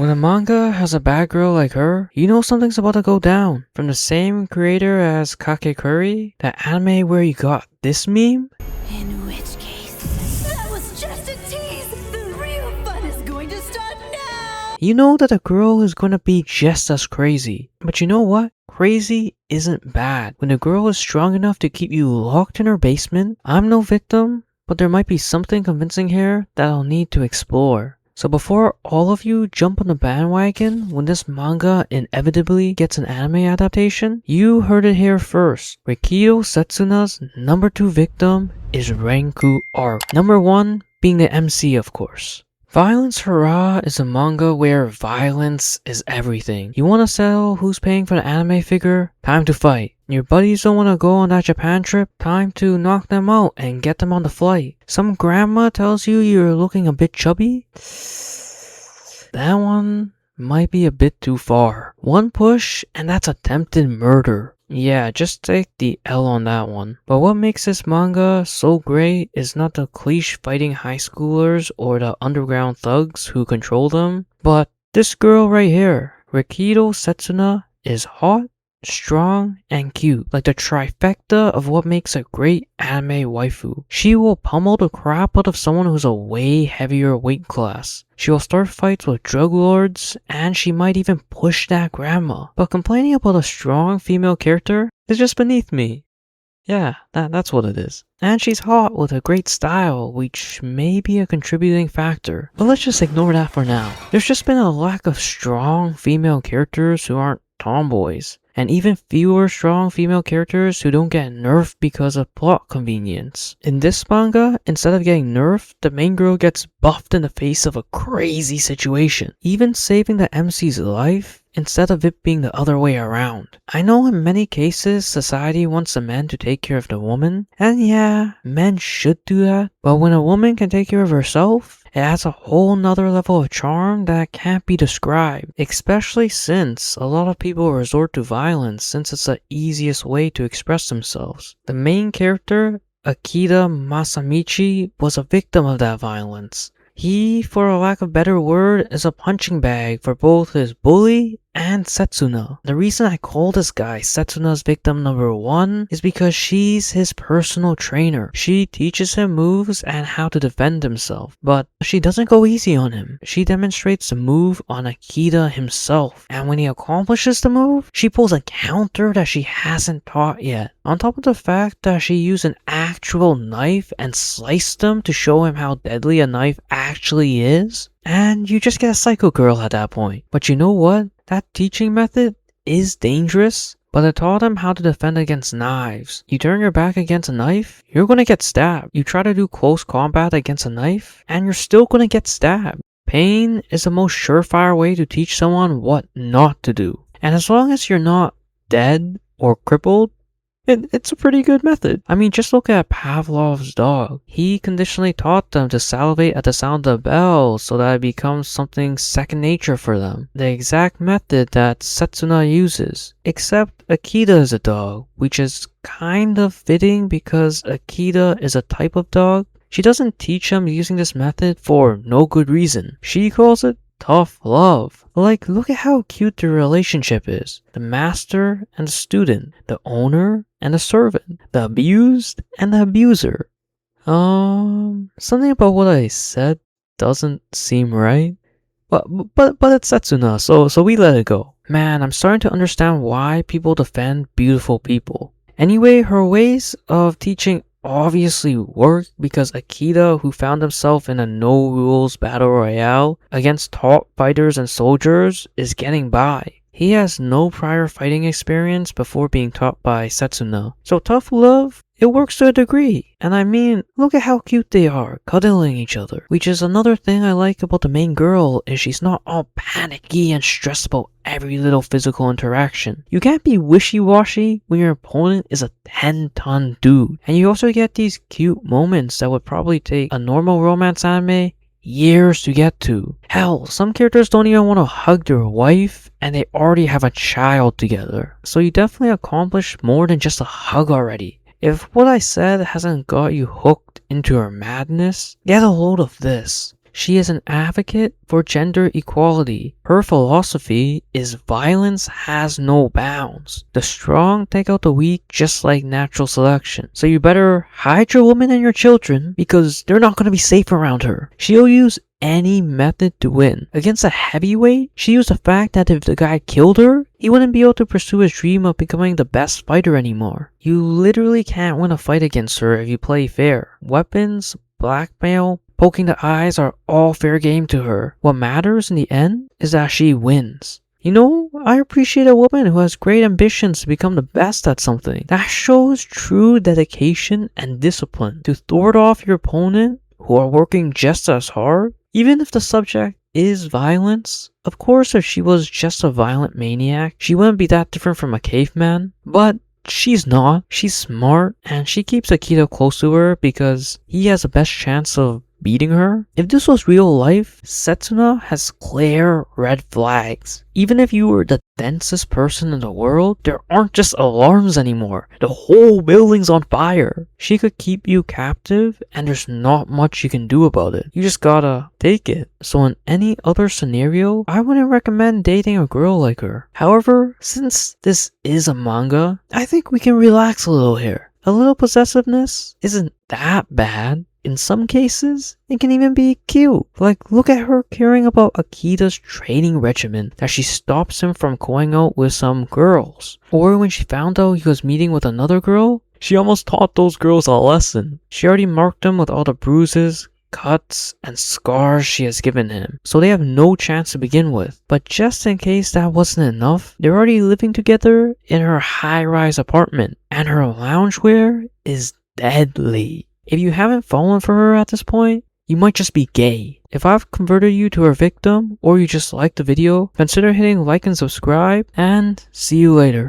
When a manga has a bad girl like her, you know something's about to go down. From the same creator as Kakekurui, the anime where you got this meme? In which case, that was just a tease! The real fun is going to start now! You know that a girl is gonna be just as crazy. But you know what? Crazy isn't bad. When a girl is strong enough to keep you locked in her basement, I'm no victim, but there might be something convincing here that I'll need to explore. So before all of you jump on the bandwagon when this manga inevitably gets an anime adaptation, you heard it here first. Rikidou Setsuna's number 2 victim is Renku Arc. Number 1 being the MC, of course. Violence Hurrah is a manga where violence is everything. You wanna settle who's paying for the anime figure? Time to fight. Your buddies don't wanna go on that Japan trip? Time to knock them out and get them on the flight. Some grandma tells you you're looking a bit chubby? That one might be a bit too far. One push and that's attempted murder. Yeah, just take the L on that one. But what makes this manga so great is not the cliche fighting high schoolers or the underground thugs who control them, but this girl right here. Rikidou Setsuna is hot, strong, and cute, like the trifecta of what makes a great anime waifu. She will pummel the crap out of someone who's a way heavier weight class. She will start fights with drug lords, and she might even push that grandma. But complaining about a strong female character is just beneath me. Yeah, that's what it is. And she's hot with a great style, which may be a contributing factor. But let's just ignore that for now. There's just been a lack of strong female characters who aren't tomboys, and even fewer strong female characters who don't get nerfed because of plot convenience. In this manga, instead of getting nerfed, the main girl gets buffed in the face of a crazy situation, even saving the MC's life instead of it being the other way around. I know in many cases society wants the men to take care of the woman, and yeah, men should do that, but when a woman can take care of herself, it adds a whole nother level of charm that can't be described, especially since a lot of people resort to violence since it's the easiest way to express themselves. The main character, Akira Masamichi, was a victim of that violence. He, for a lack of better word, is a punching bag for both his bully and Setsuna. The reason I call this guy Setsuna's victim number 1 is because she's his personal trainer. She teaches him moves and how to defend himself, but she doesn't go easy on him. She demonstrates the move on Akira himself, and when he accomplishes the move, she pulls a counter that she hasn't taught yet. On top of the fact that she used an actual knife and sliced him to show him how deadly a knife actually is, and you just get a psycho girl at that point. But you know what? That teaching method is dangerous, but it taught him how to defend against knives. You turn your back against a knife, you're gonna get stabbed. You try to do close combat against a knife, and you're still gonna get stabbed. Pain is the most surefire way to teach someone what not to do. And as long as you're not dead or crippled, it's a pretty good method. I mean, just look at Pavlov's dog. He conditionally taught them to salivate at the sound of the bell so that it becomes something second nature for them. The exact method that Setsuna uses. Except Akita is a dog, which is kind of fitting because Akita is a type of dog. She doesn't teach him using this method for no good reason. She calls it tough love. Like, look at how cute the relationship is. The master and the student, the owner and the servant, the abused and the abuser. Something about what I said doesn't seem right. But it's Setsuna, so we let it go. Man, I'm starting to understand why people defend beautiful people. Anyway, her ways of teaching obviously worked because Akita, who found himself in a no-rules battle royale against top fighters and soldiers, is getting by. He has no prior fighting experience before being taught by Setsuna. So tough love, it works to a degree. And I mean, look at how cute they are, cuddling each other. Which is another thing I like about the main girl, is she's not all panicky and stressed about every little physical interaction. You can't be wishy-washy when your opponent is a 10-ton dude. And you also get these cute moments that would probably take a normal romance anime years to get to. Hell, some characters don't even want to hug their wife and they already have a child together. So you definitely accomplished more than just a hug already. If what I said hasn't got you hooked into her madness, get a load of this. She is an advocate for gender equality. Her philosophy is violence has no bounds. The strong take out the weak just like natural selection. So you better hide your woman and your children because they're not going to be safe around her. She'll use any method to win. Against a heavyweight, she used the fact that if the guy killed her, he wouldn't be able to pursue his dream of becoming the best fighter anymore. You literally can't win a fight against her if you play fair. Weapons, blackmail, poking the eyes are all fair game to her. What matters in the end is that she wins. You know, I appreciate a woman who has great ambitions to become the best at something. That shows true dedication and discipline. To thwart off your opponent who are working just as hard, even if the subject is violence. Of course, if she was just a violent maniac, she wouldn't be that different from a caveman. But she's not. She's smart, and she keeps Akito close to her because he has the best chance of beating her. If this was real life, Setsuna has clear red flags. Even if you were the densest person in the world, there aren't just alarms anymore. The whole building's on fire. She could keep you captive and there's not much you can do about it. You just gotta take it. So in any other scenario, I wouldn't recommend dating a girl like her. However, since this is a manga, I think we can relax a little here. A little possessiveness isn't that bad. In some cases, it can even be cute. Like, look at her caring about Akita's training regimen, that she stops him from going out with some girls. Or when she found out he was meeting with another girl, she almost taught those girls a lesson. She already marked them with all the bruises, cuts, and scars she has given him, so they have no chance to begin with. But just in case that wasn't enough, they're already living together in her high-rise apartment, and her loungewear is deadly. If you haven't fallen for her at this point, you might just be gay. If I've converted you to her victim, or you just liked the video, consider hitting like and subscribe, and see you later.